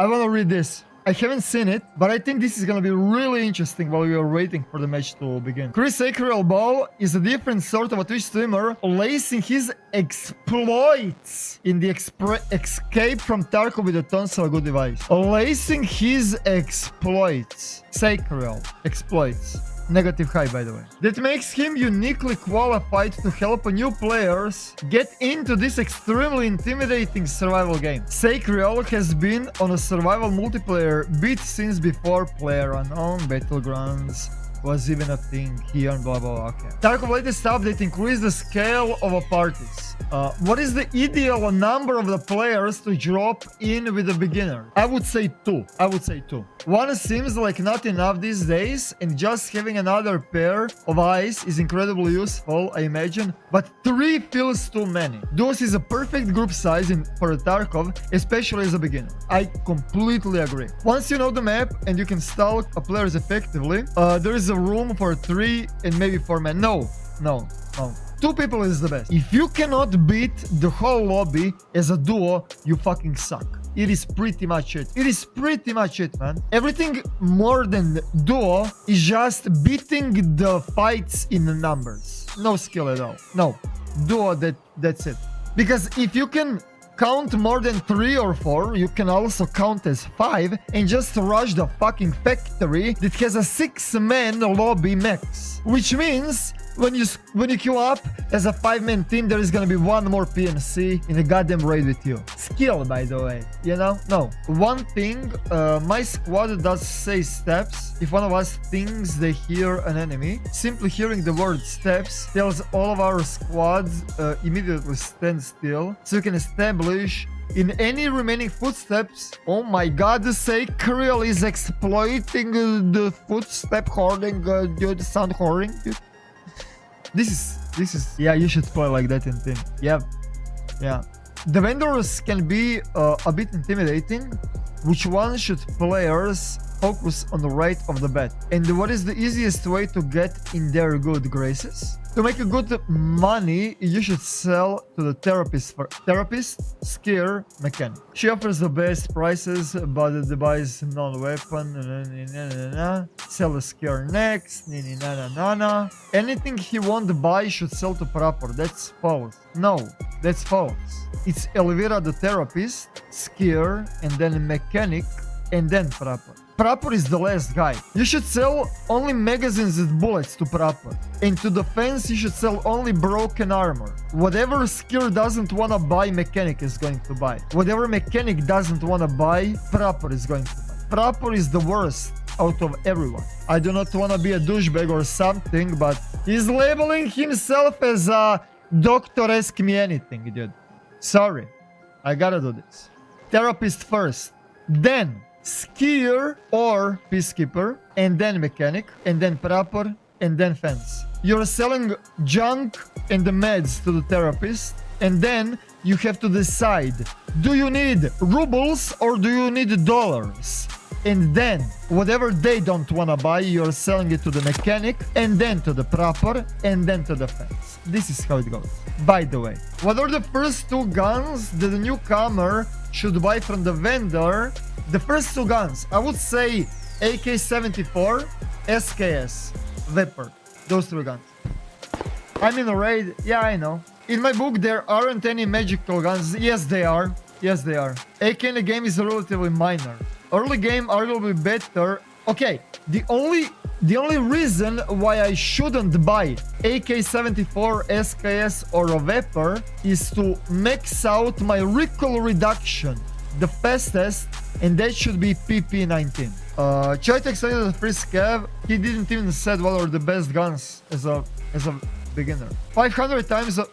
I want to read this. I haven't seen it, but I think this is gonna be really interesting while we are waiting for the match to begin. Sacriel Bow is a different sort of a Twitch streamer, lacing his exploits in the escape from Tarkov with a tons of a good device. Lacing his exploits. Sacriel. Exploits. Negative high, by the way. That makes him uniquely qualified to help new players get into this extremely intimidating survival game. Sacriel has been on a survival multiplayer beat since before PlayerUnknown Battlegrounds was even a thing here and blah blah blah. Okay. Tarkov latest update increased the scale of a parties. What is the ideal number of the players to drop in with a beginner? I would say 2. I would say 2. 1 seems like not enough these days, and just having another pair of eyes is incredibly useful, I imagine, but 3 feels too many. Duos is a perfect group size for a Tarkov, especially as a beginner. I completely agree. Once you know the map and you can stalk a players effectively, there is a room for 3 and maybe 4 men. No. 2 people is the best. If you cannot beat the whole lobby as a duo, you fucking suck. It is pretty much it. It is pretty much it, man. Everything more than duo is just beating the fights in the numbers. No skill at all. No. Duo, that's it. Because if you can count more than 3 or 4, you can also count as 5 and just rush the fucking factory that has a 6-man lobby max. Which means when you queue up as a 5-man team, there is gonna be 1 more PNC in the goddamn raid with you. Skill, by the way, you know? No. One thing, my squad does say steps. If one of us thinks they hear an enemy, simply hearing the word steps tells all of our squads immediately stand still, so you can establish in any remaining footsteps. Oh my god, Sacriel is exploiting the footstep hoarding, dude, sound hoarding, dude. This is yeah, you should play like that in team. Yeah. The vendors can be a bit intimidating, which one should players focus on the rate of the bet? And what is the easiest way to get in their good graces? To make a good money, you should sell to the therapist, skier, mechanic. She offers the best prices, but the buys non-weapon. Sell the skier next. Anything he won't buy should sell to proper. That's false. No, that's false. It's Elvira the therapist, skier, and then mechanic, and then proper. Proper is the last guy. You should sell only magazines with bullets to proper. And to defense, you should sell only broken armor. Whatever skier doesn't wanna buy, mechanic is going to buy. Whatever mechanic doesn't wanna buy, proper is going to buy. Proper is the worst out of everyone. I do not wanna be a douchebag or something, but he's labeling himself as a doctor, ask me anything, dude. Sorry, I gotta do this. Therapist first, then skier or peacekeeper, and then mechanic, and then proper, and then fence. You're selling junk and the meds to the therapist, and then you have to decide, do you need rubles or do you need dollars? And then whatever they don't want to buy, you're selling it to the mechanic, and then to the proper, and then to the fence. This is how it goes. By the way, what are the first 2 guns that the newcomer should buy from the vendor? The first 2 guns, I would say AK-74, SKS, Viper. Those 3 guns. I'm in a raid. Yeah, I know. In my book, there aren't any magical guns. Yes, they are. Yes, they are. AK in the game is relatively minor. Early game, arguably better. Okay, the only reason why I shouldn't buy AK-74, SKS, or a Viper is to max out my recoil reduction the fastest, and that should be PP-19. Try to explain the free scav. He didn't even said what are the best guns as a beginner. 500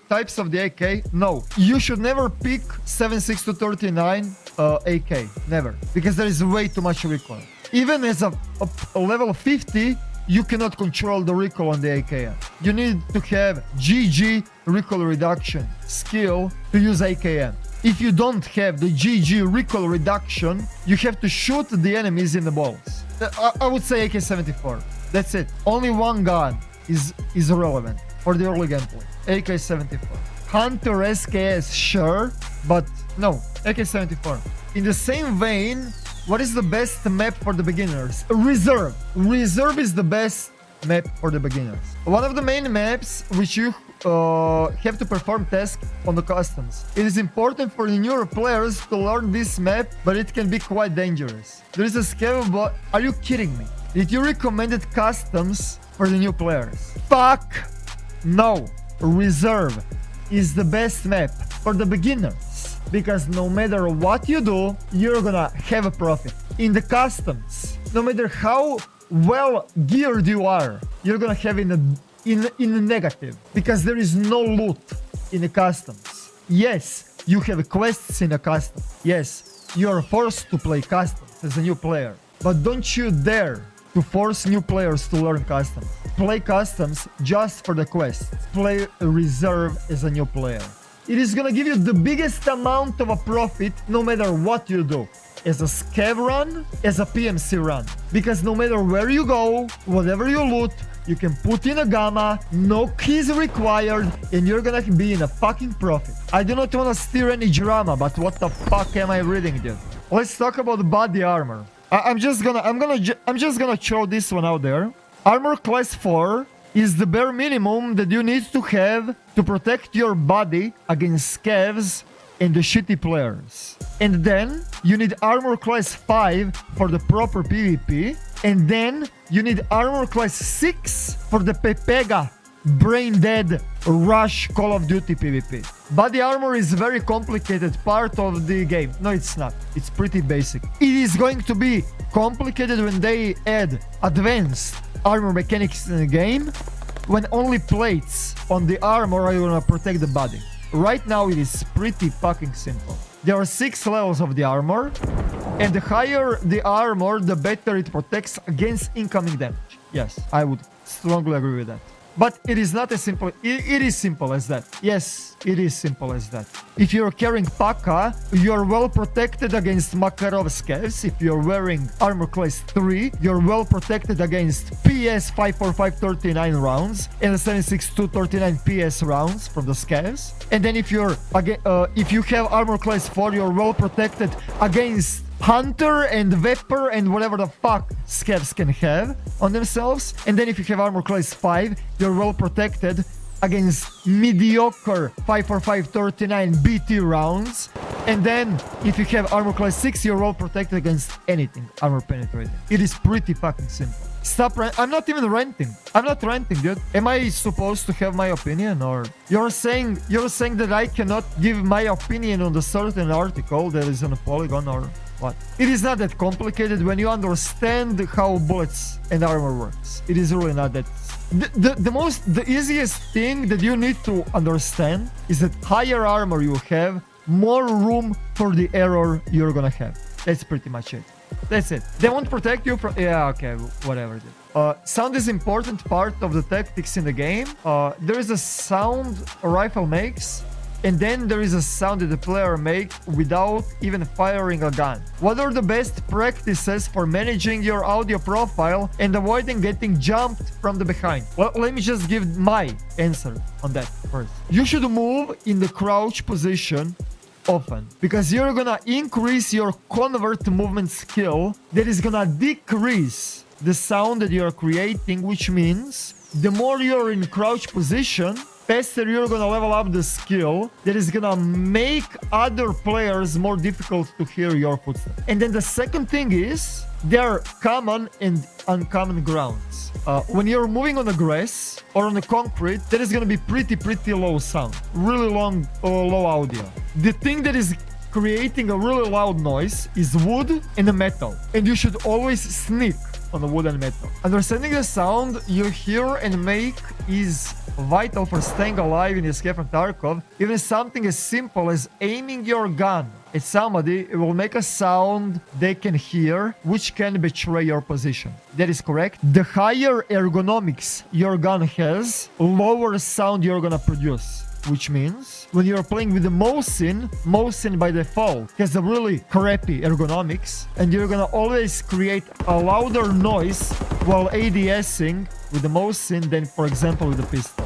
types of the AK? No. You should never pick 7.6239 AK. Never. Because there is way too much recoil. Even as a level 50, you cannot control the recoil on the AKM. You need to have GG recoil reduction skill to use AKM. If you don't have the GG recoil reduction, you have to shoot the enemies in the balls. I would say AK-74. That's it. Only one gun is relevant for the early gameplay. AK-74. Hunter SKS, sure, but no. AK-74. In the same vein, what is the best map for the beginners? Reserve. Reserve is the best map for the beginners. One of the main maps which you have to perform tasks on the customs. It is important for the newer players to learn this map, but it can be quite dangerous. There is a Scavs, but are you kidding me? Did you recommended customs for the new players? Fuck no. Reserve is the best map for the beginners, because no matter what you do, you're gonna have a profit. In the customs, no matter how well geared you are, you're gonna have in a negative, because there is no loot in the customs. Yes, you have quests in the custom. Yes, you are forced to play customs as a new player, but don't you dare to force new players to learn customs. Play customs just for the quests. Play reserve as a new player. It is gonna give you the biggest amount of a profit no matter what you do. As a scav run, as a PMC run. Because no matter where you go, whatever you loot, you can put in a gamma, no keys required, and you're gonna be in a fucking profit. I do not wanna steer any drama, but what the fuck am I reading, dude? Let's talk about body armor. I'm just gonna throw this one out there. Armor class 4 is the bare minimum that you need to have to protect your body against scavs and the shitty players. And then you need armor class 5 for the proper PvP. And then you need armor class 6 for the Pepega brain dead rush Call of Duty PvP. Body armor is a very complicated part of the game. No, it's not. It's pretty basic. It is going to be complicated when they add advanced armor mechanics in the game, when only plates on the armor are gonna protect the body. Right now it is pretty fucking simple. There are 6 levels of the armor, and the higher the armor, the better it protects against incoming damage. Yes, I would strongly agree with that. But it is not as simple. It is simple as that. Yes, it is simple as that. If you're carrying Paka, you're well protected against Makarov scavs. If you're wearing armor class 3, you're well protected against PS 54539 rounds and 76239 PS rounds from the scavs. And then if you have armor class 4, you're well protected against Hunter and Vapor and whatever the fuck scavs can have on themselves. And then if you have armor class 5, you're well protected against mediocre 54539 BT rounds. And then if you have armor class 6, you're well protected against anything armor penetrating. It is pretty fucking simple. Stop I'm not even ranting. I'm not ranting, dude. Am I supposed to have my opinion, or you're saying that I cannot give my opinion on the certain article that is on a Polygon, or what? It is not that complicated when you understand how bullets and armor works. It is really not that. The easiest thing that you need to understand is that higher armor you have, more room for the error you're gonna have. That's pretty much it. That's it. They won't protect you from... Yeah, okay, whatever. Sound is important part of the tactics in the game. There is a sound a rifle makes, and then there is a sound that the player makes without even firing a gun. What are the best practices for managing your audio profile and avoiding getting jumped from the behind? Well, let me just give my answer on that first. You should move in the crouch position often, because you're gonna increase your convert movement skill that is gonna decrease the sound that you're creating, which means the more you're in crouch position, faster you're gonna level up the skill that is gonna make other players more difficult to hear your footsteps. And then the second thing is, there are common and uncommon grounds. When you're moving on the grass or on the concrete, that is gonna be pretty low sound, really low audio. The thing that is creating a really loud noise is wood and the metal, and you should always sneak on the wood and metal. Understanding the sound you hear and make is vital for staying alive in Escape from Tarkov. Even something as simple as aiming your gun at somebody, it will make a sound they can hear, which can betray your position. That is correct. The higher ergonomics your gun has, lower sound you're gonna produce. Which means when you're playing with the Mosin by default has a really crappy ergonomics, and you're gonna always create a louder noise while ADSing with the Mosin than, for example, with the pistol.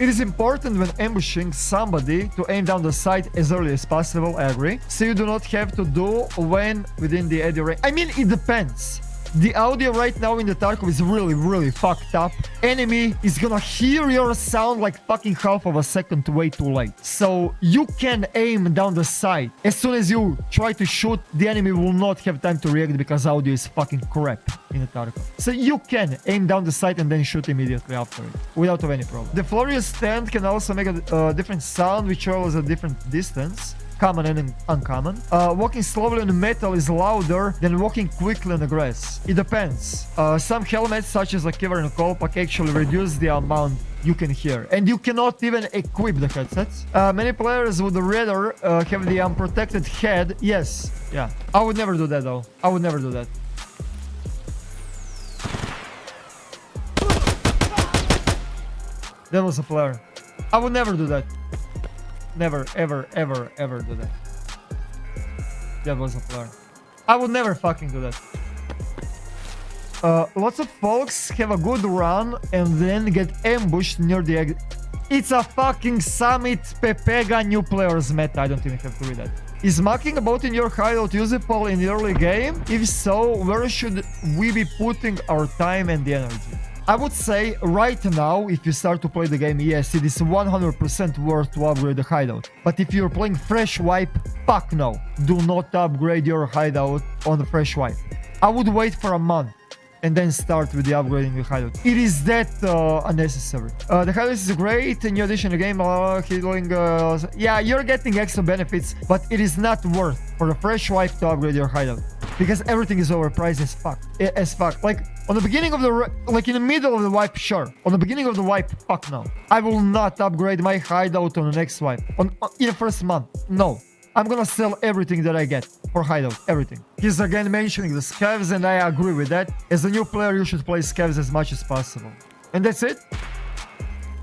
It is important when ambushing somebody to aim down the sight as early as possible, I agree. So you do not have to do when within the audio range. I mean, it depends. The audio right now in the Tarkov is really fucked up. Enemy is gonna hear your sound like fucking half of a second way too late. So you can aim down the sight. As soon as you try to shoot, the enemy will not have time to react because audio is fucking crap in the Tarkov. So you can aim down the sight and then shoot immediately after it without any problem. The floor you stand can also make a different sound which travels a different distance. Common and uncommon. Walking slowly on metal is louder than walking quickly on the grass. It depends. Some helmets, such as a Kiver and Kolpak, actually reduce the amount you can hear. And you cannot even equip the headsets. Many players would rather have the unprotected head. Yes. Yeah. I would never do that, though. I would never do that. That was a player. I would never do that. Never, ever do that. That was a player. I would never fucking do that. Lots of folks have a good run and then get ambushed near the exit. It's a fucking Summit Pepega new players meta. I don't even have to read that. Is mucking about in your hideout usable in the early game? If so, where should we be putting our time and the energy? I would say right now, if you start to play the game, yes, it is 100% worth to upgrade the hideout. But if you're playing fresh wipe, fuck no. Do not upgrade your hideout on the fresh wipe. I would wait for a month and then start with the upgrading the hideout. It is that unnecessary. The hideout is great, new addition to the game, healing, yeah, you're getting extra benefits, but it is not worth for the fresh wipe to upgrade your hideout. Because everything is overpriced as fuck. Like, on the beginning of the... Like, in the middle of the wipe, sure. On the beginning of the wipe, fuck no. I will not upgrade my hideout on the next wipe. In the first month. No. I'm gonna sell everything that I get for hideout. Everything. He's again mentioning the Scavs, and I agree with that. As a new player, you should play Scavs as much as possible. And that's it.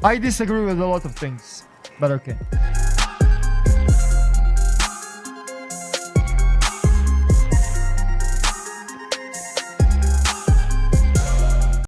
I disagree with a lot of things. But okay.